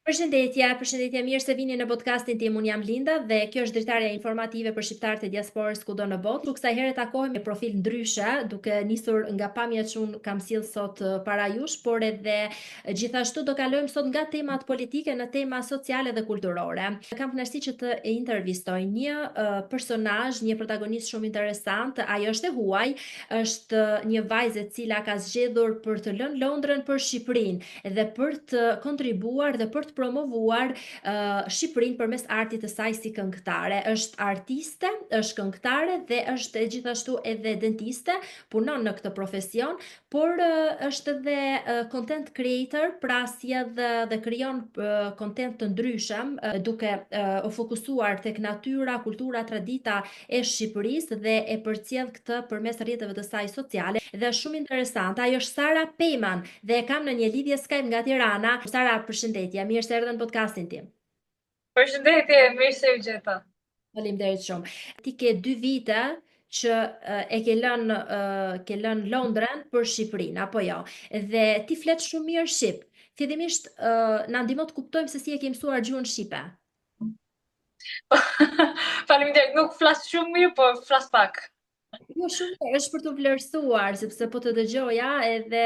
Përshëndetje, mirë se vini në podcastin tim. Unë jam Linda dhe kjo është dritarja informative për shqiptarët e diasporës kudo në botë. Kësaj herë takohemi me profil ndryshe, duke nisur nga pamja që unë kam sjell sot para jush, por edhe gjithashtu do kalojmë sot nga temat politike në tema sociale dhe kulturore. Kam kënaqësi që të intervistoj një personazh, një protagonist shumë interesant. Ajo është e huaj, është një vajzë e cila ka zgjedhur për të lënë Londrën për Shqipërinë dhe për të kontribuar dhe për të promovuar Shqipërinë përmes artit të saj si këngëtare. Është artiste, është këngëtare dhe është gjithashtu edhe dentiste, punon në këtë profesion, por është edhe content creator, pra sjell dhe krijon content të ndryshëm, duke u fokusuar tek natyra, kultura, tradita e Shqipërisë dhe e përcjell këtë përmes rrjeteve të saj sociale dhe është shumë interesante. Ajo është Sara Pejman dhe e kam në një lidhje Skype nga Tirana. Sara, përshëndetje, mirë se erdhe në podcastin tim. Përshëndetje, mirë se u gjeta. Faleminderit shumë. Ti ke 2 vite që e ke lënë Londrën për Shqipërinë, apo jo? Dhe ti flet shumë mirë shqip. Fillimisht na ndihmo të kuptojmë se si e ke mësuar gjuhën shqipe. Faleminderit, nuk flas shumë mirë, por flas pak. Jo, shumë është për të vlerësuar, sepse po të dëgjoja edhe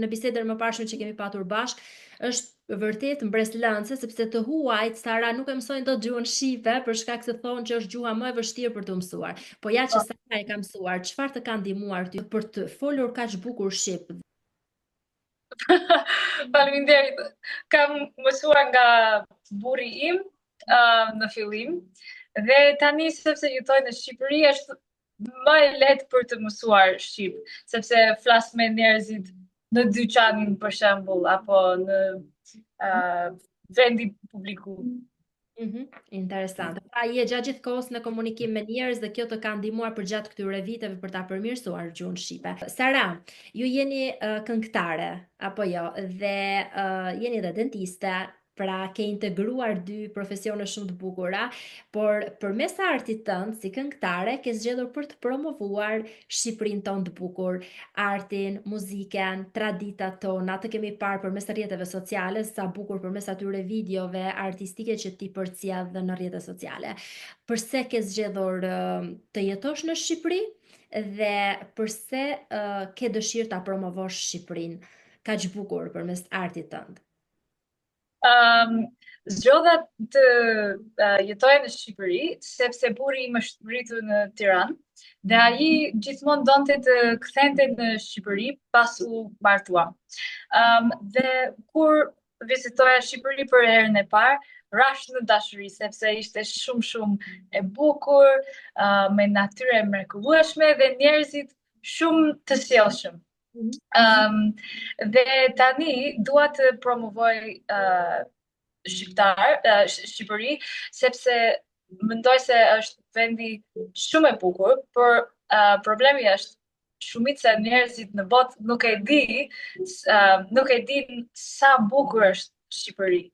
në bisedën më parshme që kemi patur bashk, është vërtet mbreslëndse, sepse të huajt Sara nuk e mësojnë dot gjuhën shqipe për shkak se thonë që është gjuha më e vështirë për të mësuar. Po ja që Sara e ka mësuar, çfarë të ka ndihmuar ty për të folur kaq bukur shqip? Faleminderit. Kam mësuar nga burri im në fillim dhe tani sepse jetoj në Shqipëri është më e lehtë për të mësuar shqip, sepse flas me njerëzit në dyqanin për shembull apo në vendi publiku. Interesant. Pra je gjatë gjithë kohës në komunikim me njerëz dhe kjo të ka ndihmuar për gjatë këtyre viteve për ta përmirësuar gjuhën shqipe. Sara, ju jeni këngëtare apo jo? Dhe jeni edhe dentiste. Pra ke integruar 2 profesione shumë të bukura, por përmes artit tënd si këngëtare ke zgjedhur për të promovuar Shqipërinë tonë të bukur, artin, muzikën, traditat tona. Të kemi parë përmes rrjeteve sociale sa bukur përmes atyre videove artistike që ti përcjell dhe në rrjetet sociale. Përse ke zgjedhur të jetosh në Shqipëri dhe përse ke dëshirë ta promovosh Shqipërinë kaq bukur përmes artit tënd? Zgjodha të jetoj në Shqipëri, sepse burri im është rritur në Tiranë dhe ai gjithmonë donte të kthente në Shqipëri pas u martuam. Dhe kur vizitoja Shqipëri për herën e parë, rash në dashuri, sepse ishte shumë e bukur, me natyrë e mrekullueshme dhe njerëzit shumë të sjellshëm. Dhe tani dua të promovoj Shqipëri, sepse mendoj se është vendi shumë e bukur, por problemi është shumica e njerëzit në botë nuk e din sa bukur është Shqipëri.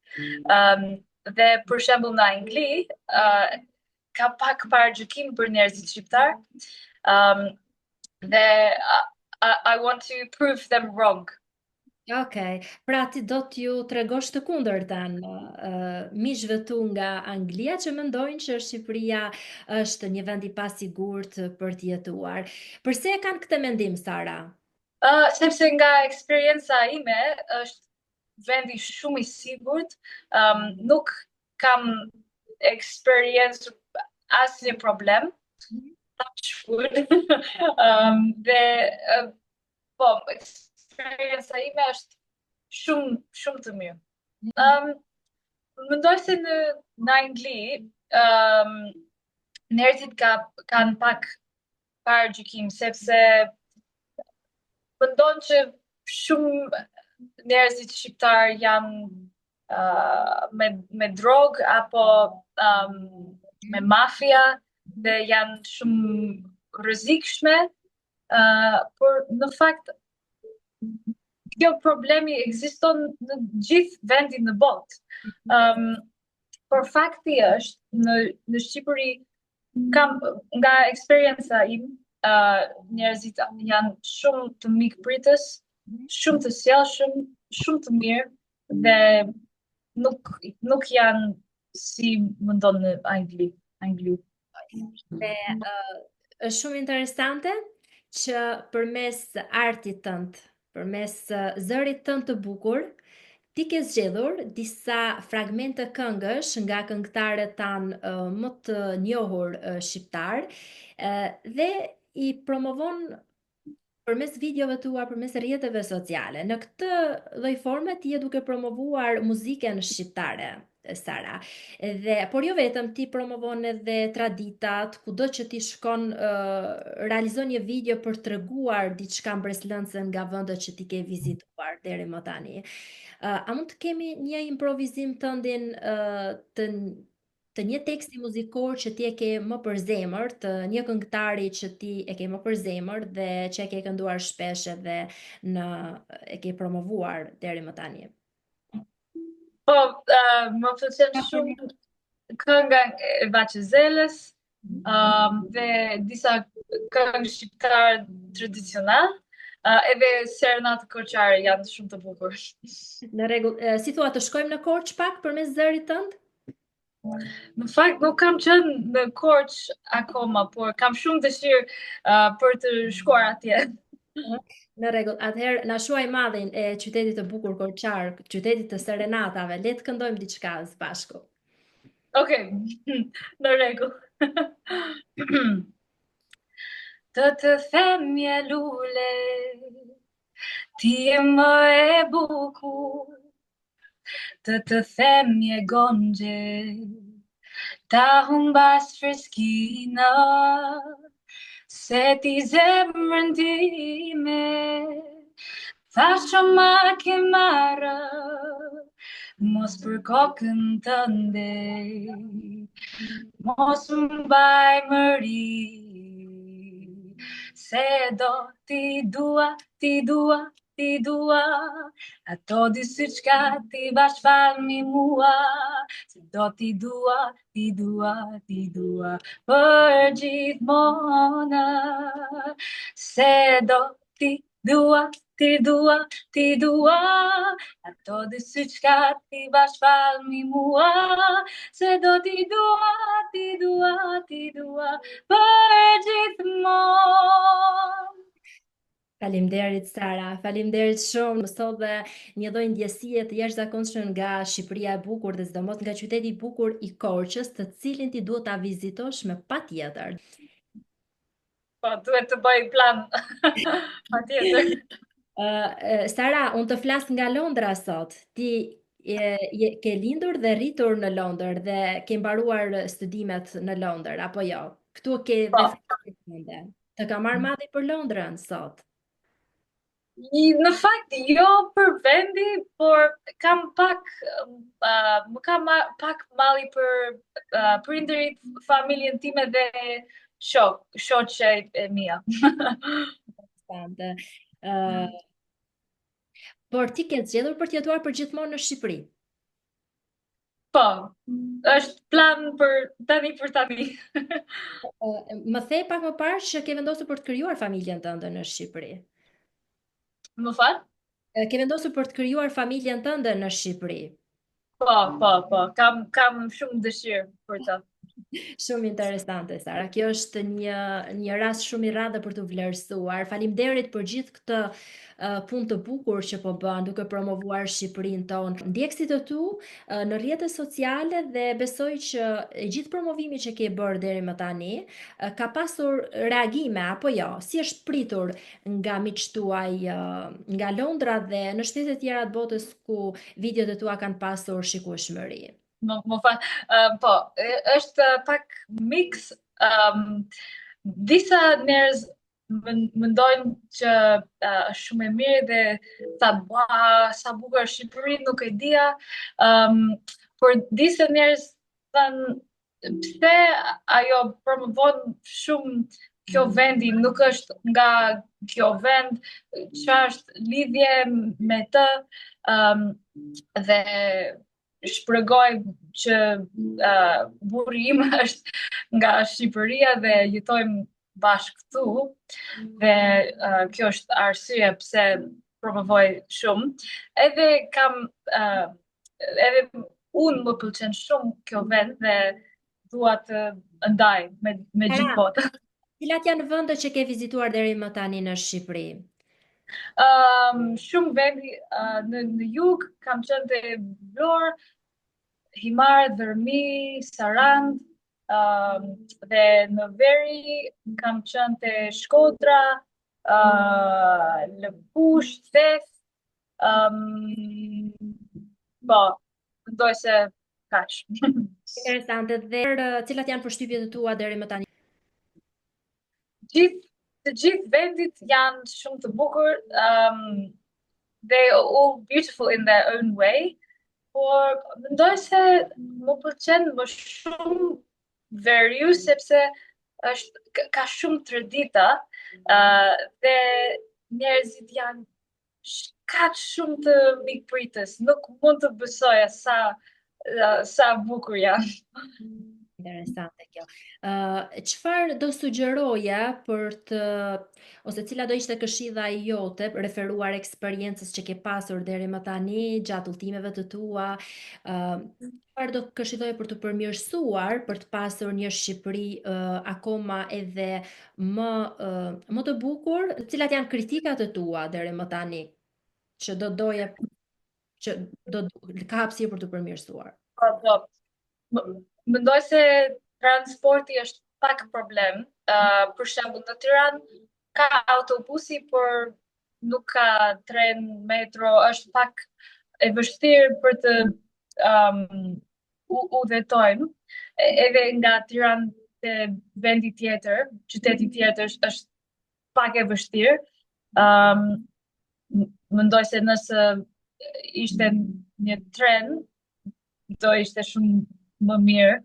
Dhe për shembull në Angli ka pak paragjykim për njerëzit shqiptar. Dhe I want to prove them wrong. Okej, pra ti do t'ju tregosh të kundërtën miqve tu nga Anglia që mendojnë që Shqipëria është një vend i pasigurt për të jetuar. Përse e kanë këtë mendim, Sara? Sepse nga eksperienca ime është vendi shumë i sigurt, nuk kam eksperiencë asnjë problem. Dhe po, eksperienca ime është shumë të mirë. Mendoj se në Angli njerëzit kanë pak paragjykim, sepse mendon që shumë njerëzit shqiptar janë me drogë apo me mafia dhe janë shumë rrezikshme, por në fakt kjo problemi ekziston në gjithë vendin në botë. Por fakti është në Shqipëri kam nga eksperienca im, njerëzit janë shumë të mikpritës, shumë të sjellshëm, shumë të mirë dhe nuk janë si mendon në Angli. Dhe është shumë interesante që përmes artit tënd, përmes zërit tënd të bukur, ti ke zgjedhur disa fragmente këngësh nga këngëtarët tanë më të njohur shqiptar dhe i promovon përmes videove tua, përmes rrjeteve sociale. Në këtë lloj forme ti je duke promovuar muzikën shqiptare, Sara. Dhe por jo vetëm, ti promovon edhe traditat, kudo që ti shkon, realizon një video për treguar diçka mbreslëndse nga vendet që ti ke vizituar deri më tani. A mund të kemi një improvizim tëndin të një teksti muzikor që ti e ke më për zemër, të një këngëtari që ti e ke më për zemër dhe që e ke kënduar shpesh edhe e ke promovuar deri më tani? Po, më pëlqen shumë kënga e Vaçezelës, dhe disa këngë shqiptar tradicional, edhe Serenata Koçare janë shumë të bukur. Në rregull, si thua, të shkojmë në Korç pak përmes zërit tënd? Në fakt nuk kam qenë në Korç akoma, por kam shumë dëshirë për të shkuar atje. Në rregull, atëherë na shuaj madhin e qytetit të bukur Korçar, qytetit të serenatave. Le të këndojmë diçka së bashku. Okej, në rregull. Të them je lule, ti je më e bukur. Të them je gonxhe, ta humbas freskina, se ti zemrën time, thash që ma ke marrë, mos për kokën tënde, mos mbaj mëri, se do ti dua, ti dua, ti dua, ato dy syçka ti bashkëfal mi mua, se do ti dua, ti dua, ti dua, për gjithmonë, se do ti dua, ti dua, ti dua, ato dy syçka ti bashkëfal mi mua, se do ti dua, ti dua, ti dua, për gjithmonë. Faleminderit Sara, faleminderit shumë. Më sot dhe një lloj ndjesie të jashtëzakonshme nga Shqipëria e bukur dhe sidomos nga qyteti i bukur i Korçës, të cilin ti duhet ta vizitosh me patjetër. Po, duhet të bëj plan. Patjetër. Sara, unë të flas nga Londra sot. Ti ke lindur dhe rritur në Londër dhe ke mbaruar studimet në Londër, apo jo? Këtu ke dhe Po. familje. Të ka marrë madhi për Londrën sot. Në fakt, jo për vendi, por kam pak, më kam pak malli për prindërit, familjen time dhe shoqe e mia. Por ti ke zgjedhur për të jetuar përgjithmonë në Shqipëri? Po, është plan për tani. Më the pak më parë që ke vendosur për të krijuar familjen tënde në Shqipëri. Më fal? Ke vendosur për të krijuar familjen tënde në Shqipëri. Po, kam shumë dëshirë për të. Shumë interesante, Sara. Kjo është një rast shumë i rrallë për të vlerësuar. Faleminderit për gjithë këtë punë të bukur që po bën duke promovuar Shqipërinë tonë. Ndjekësit të tu në rrjetet sociale dhe besoj që gjithë promovimi që ke bërë deri më tani ka pasur reagime apo jo? Si është pritur nga miqtë tuaj nga Londra dhe në shtete tjera të botës ku videot e tua kanë pasur shikueshmëri? Më fal, po, është pak mix. Disa njerëz mendojnë që është shumë e mirë dhe thonë, sa bukur është Shqipëria, nuk e dija. Por disa njerëz thonë, pse ajo promovon shumë kjo vendi, nuk është nga kjo vend, çfarë është lidhje me të, dhe shpërgoj që burri im është nga Shqipëria dhe jetojmë bashkë këtu, dhe kjo është arsye pse promovoj shumë. Edhe unë më pëlqen shumë kjo vend dhe dua të ndaj me gjithë Tara, botën. cilat janë vendet që ke vizituar deri më tani në Shqipëri? Shumë vendi në jug kam qenë te Vlorë, Himar, Dhërmi, Sarand, dhe në veri kam qenë te Shkodra, Lëpush, Theth, po, mendoj se kaq. Interesante. Dhe cilat janë përshtypjet e tua deri më tani? Të gjithë vendit janë shumë të bukur, they are all beautiful in their own way, por mendoj se më pëlqen më shumë Veriu sepse ka shumë tradita, dhe njerëzit janë kaq shumë të mikpritës, nuk mund të besoja sa bukur janë. Interesante kjo. Çfarë do sugjeroje ose cila do ishte këshilla jote referuar eksperiencës që ke pasur deri më tani gjatë udhëtimeve të tua? Çfarë do këshilloje për të përmirësuar, për të pasur një Shqipëri akoma edhe më të bukur? Cilat janë kritikat e tua deri më tani që do doje që ka hapësirë për të përmirësuar? Po, mendoj se transporti është pak problem. Për shembull në Tiranë ka autobusi, por nuk ka tren, metro, është pak e vështirë për të udhëtojmë. Edhe nga Tiranë te vendi tjetër, qyteti tjetër është pak e vështirë. Mendoj se nëse ishte një tren, do ishte shumë më mirë,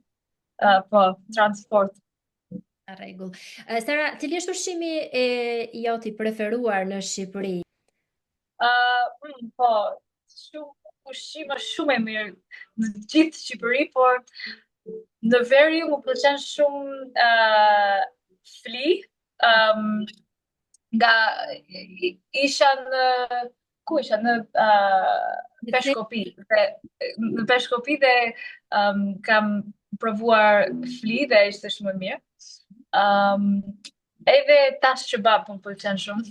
po, transport. Në rregull. Sara, cili është ushqimi jot i preferuar në Shqipëri? Po, ushqim është shumë e mirë në gjithë Shqipëri, por në veri më pëlqen shumë fli, nga isha ku isha në Peshkopi në Peshkopi dhe kam provuar fli dhe ishte shumë e mirë. Edhe tash kebab më pëlqen shumë.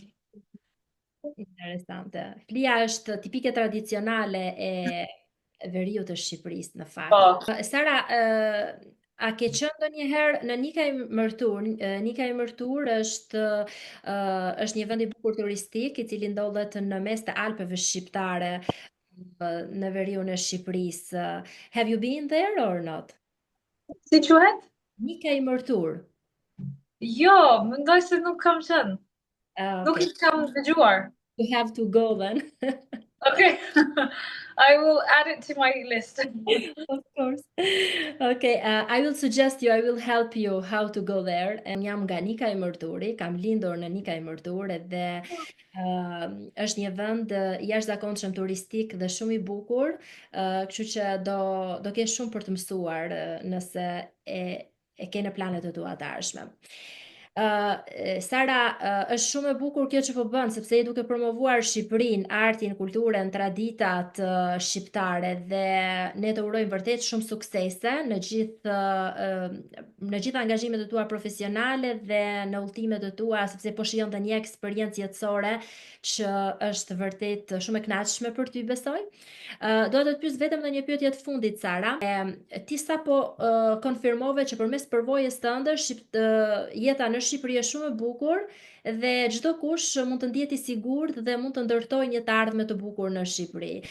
Interesante. Flia është tipike tradicionale e veriut të Shqipërisë në fakt. Po. Sara, a ke qenë ndonjëherë në Nikaj Mërtur? Nikaj Mërtur është një vend i bukur turistik i cili ndodhet në mes të Alpeve shqiptare në veriun e Shqipërisë. Have you been there or not? Si quhet? Nikaj Mërtur. Jo, mendoj se nuk kam qenë. Nuk i kam dëgjuar. You have to go then. Okay. I will add it to my list. Of course. Okay, I will suggest you, I will help you how to go there. Jam nga Nika e Mërturi, kam lindur në Nika e Mërtur dhe është një vend jashtëzakonshëm turistik dhe shumë i bukur, kështu që do kesh shumë për të mësuar nëse e ke në planet e tua të ardhshme. Sara, është shumë e bukur kjo që po bën, sepse je duke promovuar Shqipërinë, artin, kulturën, traditat shqiptare dhe ne të urojmë vërtet shumë suksese në gjithë angazhimet e tua profesionale dhe në udhëtimet e tua, sepse po shijon të një eksperiencë jetësore që është vërtet shumë e kënaqshme për ty, besoj. Do të pyes vetëm në një pyetje të fundit, Sara. Ti sapo konfirmove që përmes përvojës tënde jeta në Shqipëri është shumë e bukur dhe çdo kush mund të ndihet i sigurt dhe mund të ndërtojë një të ardhme të bukur në Shqipëri.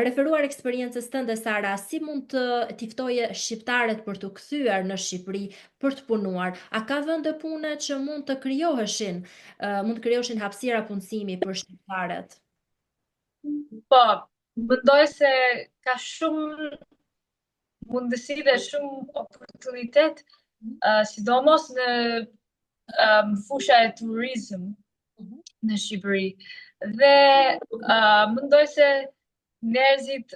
Referuar eksperiencës tënde, Sara, si mund të t'i ftoje shqiptarët për të kthyer në Shqipëri për të punuar? A ka vende pune që mund të krijoheshin hapësira punësimi për shqiptarët? Po, mendoj se ka shumë mundësi dhe shumë oportunitet, sidomos në fusha e turizëm në Shqipëri. Dhe mendoj se njerëzit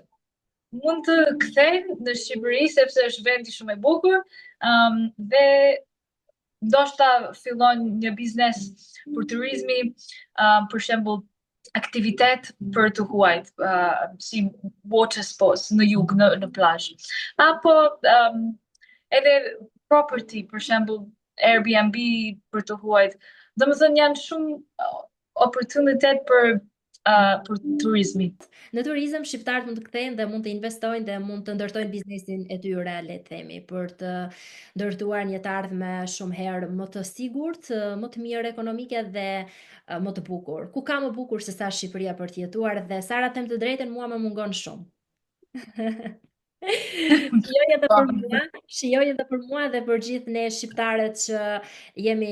mund të kthejnë në Shqipëri sepse është vendi shumë e bukur, dhe ndoshta fillon një biznes për turizmi, për shembull aktivitet për të huajt, si water sports në jug, në plazh. Apo edhe property, për shembull Airbnb për të huajt. Domethënë janë shumë opportunitet për turizmi. Në turizëm shqiptarët mund të kthehen dhe mund të investojnë dhe mund të ndërtojnë biznesin e tyre, le të themi, për të ndërtuar një të ardhme shumë herë më të sigurt, më të mirë ekonomike dhe më të bukur. Ku ka më bukur se sa Shqipëria për të jetuar dhe Sara, them të drejtën, mua më mungon shumë. Shijoj edhe për mua, shijoj edhe për mua dhe për gjithë ne shqiptarët që jemi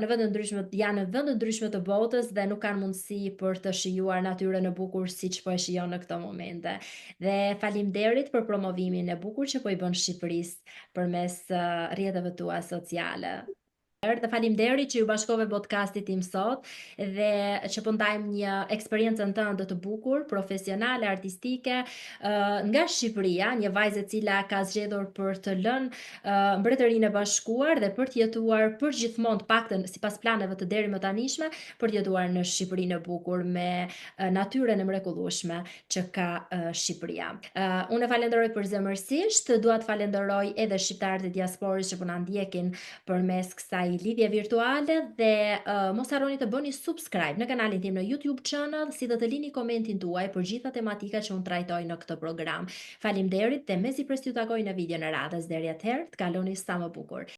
në vende ndryshme, janë në vende ndryshme të botës dhe nuk kanë mundësi për të shijuar natyrën e bukur siç po e shijon në këto momente. Dhe faleminderit për promovimin e bukur që po i bën Shqipërisë përmes rrjeteve tua sociale. Dhe faleminderit që ju bashkove podcastit tim sot dhe që po ndajmë një eksperiencën tënde të bukur, profesionale, artistike, nga Shqipëria, një vajzë e cila ka zgjedhur për të lënë Mbretërinë e Bashkuar dhe për të jetuar përgjithmonë, të paktën sipas planeve të deri më tanishme, për të jetuar në Shqipërinë e bukur me natyrën e mrekullueshme që ka Shqipëria. Unë falenderoj përzemërsisht, dua të falenderoj edhe shqiptarët e diasporës që po na ndjekin përmes kësaj lidhje virtuale dhe mos harroni të bëni subscribe në kanalin tim në YouTube channel, si dhe të lini komentin tuaj për gjitha tematikat që unë trajtoj në këtë program. Faleminderit dhe mezi pres t'ju takoj në videon e radhës. Deri atëherë, të kaloni sa më bukur.